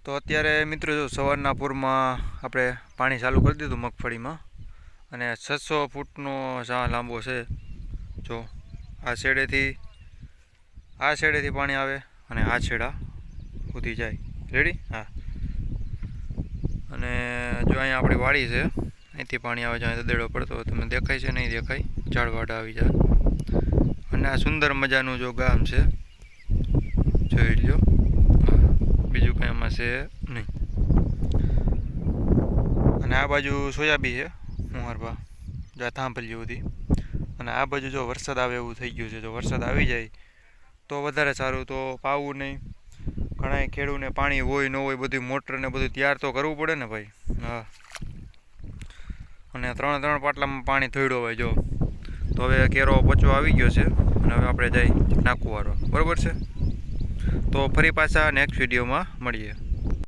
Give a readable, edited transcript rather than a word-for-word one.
તો અત્યારે મિત્રો જો સવારના પૂરમાં આપણે પાણી ચાલુ કરી દીધું મગફળીમાં, અને 600 ફૂટનો ઝાં લાંબો છે. જો આ છેડેથી પાણી આવે અને આ છેડા સુધી જાય. રેડી? હા. અને જો અહીંયા આપણી વાડી છે, અહીંથી પાણી આવે છે. અહીં દેડો પડતો હોય તમને દેખાય છે? નહીં દેખાય, ઝાડવાડા આવી જાય. અને આ સુંદર મજાનું જો ગામ છે, જોઈ લ્યો. બીજું કંઈ આમાં છે નહીં. અને આ બાજુ સોયાબી છે મુહારબા, જ્યાં થાંભલી સુધી. અને આ બાજુ જો વરસાદ આવે એવું થઈ ગયું છે. જો વરસાદ આવી જાય તો વધારે સારું, તો પાવું નહીં. ઘણા ખેડૂને પાણી હોય ન હોય, બધું મોટર ને બધું તૈયાર તો કરવું પડે ને ભાઈ. હા. અને 3 પાટલામાં પાણી થોડ્યો હોય જો. તો હવે કેરો પચવા આવી ગયો છે, અને હવે આપણે જઈ નાખવું વાળો. બરાબર છે? તો ફરી પાછા નેક્સ્ટ વિડીયોમાં મળીએ.